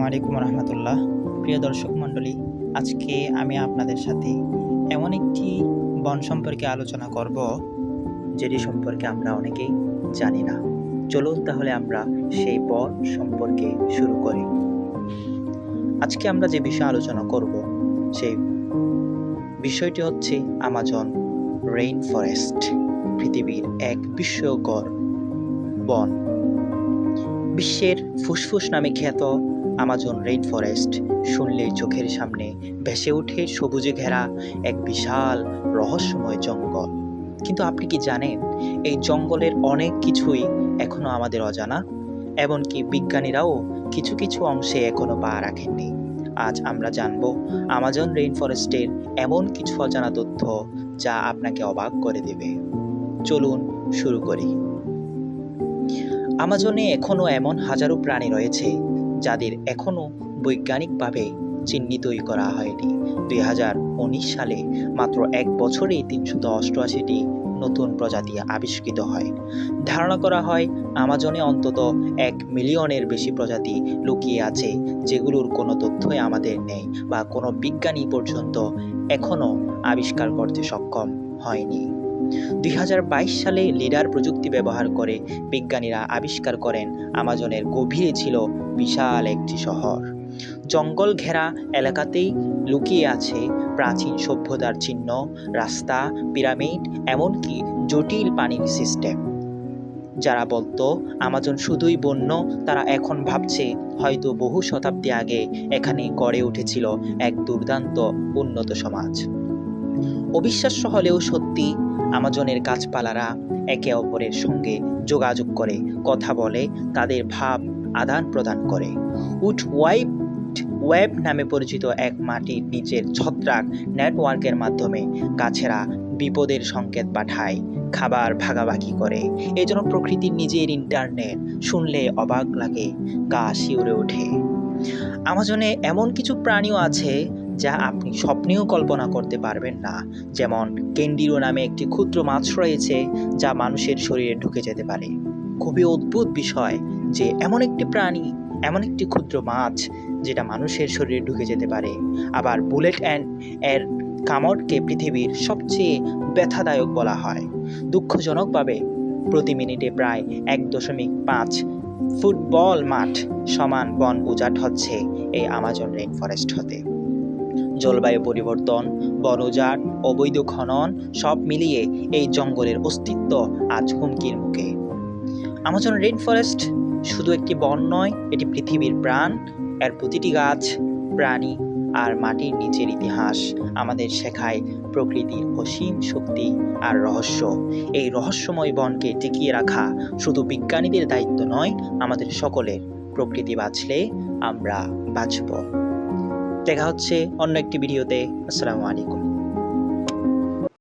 আলাইকুম রহমতুল্লাহ। প্রিয় দর্শক মণ্ডলী, আজকে আমি আপনাদের সাথে এমন একটি বন সম্পর্কে আলোচনা করব যেটি সম্পর্কে আমরা অনেকেই জানি না। চলুন তাহলে আমরা সেই বন সম্পর্কে শুরু করি। আজকে আমরা যে বিষয়ে আলোচনা করব সেই বিষয়টি হচ্ছে আমাজন রেইন ফরেস্ট, পৃথিবীর এক বিস্ময়কর বন। বিশ্বের ফুসফুস নামে খ্যাত আমাজন রেইন ফরেস্ট শুনলে চোখের সামনে ভেসে ওঠে সবুজে ঘেরা এক বিশাল রহস্যময় জঙ্গল। কিন্তু আপনি কি জানেন, এই জঙ্গলের অনেক কিছুই এখনো আমাদের অজানা, এমনকি বিজ্ঞানীরাও কিছু কিছু অংশে এখনো পা রাখেননি। আজ আমরা জানব আমাজন রেইন ফরেস্টের এমন কিছু অজানা তথ্য যা আপনাকে অবাক করে দেবে। চলুন শুরু করি। আমাজনে এখনও এমন হাজারো প্রাণী রয়েছে যাদের এখনও বৈজ্ঞানিকভাবে চিহ্নিতই করা হয়নি। 2019 সালে মাত্র এক বছরে 388টি নতুন প্রজাতি আবিষ্কৃত হয়। ধারণা করা হয় আমাজনে অন্তত 1 মিলিয়নের বেশি প্রজাতি লুকিয়ে আছে, যেগুলোর কোনো তথ্যই আমাদের নেই বা কোনো বিজ্ঞানী পর্যন্ত এখনও আবিষ্কার করতে সক্ষম হয়নি। 2022 সালে লিডার প্রযুক্তি ব্যবহার করে বিজ্ঞানীরা আবিষ্কার করেন আমাজনের গভীরে ছিল বিশাল একটি শহর। জঙ্গল ঘেরা এলাকাতেই লুকিয়ে আছে প্রাচীন সভ্যতার চিহ্ন, রাস্তা, পিরামিড, এমনকি জটিল পানির সিস্টেম। যারা বলতো আমাজন শুধুই বন্য, তারা এখন ভাবছে হয়তো বহু শতাব্দী আগে এখানে গড়ে উঠেছিল এক দুর্দান্ত উন্নত সমাজ। অবিশ্বাস্য হলেও সত্যি, আমাজনের গাছপালারা একে অপরের সঙ্গে যোগাযোগ করে, কথা বলে, তাদের ভাব আদান প্রদান করে। উড ওয়েব নামে পরিচিত এক মাটির নিচের ছত্রাক নেটওয়ার্কের মাধ্যমে গাছেরা বিপদের সংকেত পাঠায়, খাবার ভাগাভাগি করে। এই জন্য প্রকৃতির নিজের ইন্টারনেট। শুনলে অবাক লাগে, গা শিউরে ওঠে। আমাজনে এমন কিছু প্রাণীও আছে যা আপনি স্বপ্নেও কল্পনা করতে পারবেন না। যেমন কেন্ডিরো নামে একটি ক্ষুদ্র মাছ রয়েছে যা মানুষের শরীরে ঢুকে যেতে পারে। খুবই অদ্ভুত বিষয় যে এমন একটি প্রাণী, এমন একটি ক্ষুদ্র মাছ যেটা মানুষের শরীরে ঢুকে যেতে পারে। আবার বুলেট এর কামড়কে পৃথিবীর সবচেয়ে ব্যথাদায়ক বলা হয়। দুঃখজনকভাবে প্রতি মিনিটে প্রায় 1.5 ফুটবল মাঠ সমান বন উজাড় হচ্ছে এই আমাজন রেইন ফরেস্ট হতে। জলবায়ু পরিবর্তন, বন উজাড়, অবৈধ খনন সব মিলিয়ে এই জঙ্গলের অস্তিত্ব আজ হুমকির মুখে। আমাজন রেইন ফরেস্ট শুধু একটি বন নয়, এটি পৃথিবীর প্রাণ। এর প্রতিটি গাছ, প্রাণী আর মাটির নিচের ইতিহাস আমাদের শেখায় প্রকৃতির অসীম শক্তি আর রহস্য। এই রহস্যময় বনকে টিকিয়ে রাখা শুধু বিজ্ঞানীদের দায়িত্ব নয়, আমাদের সকলের। প্রকৃতি বাঁচলে আমরা বাঁচব। দেখা হচ্ছে অন্য একটি ভিডিওতে। আসসালামু আলাইকুম।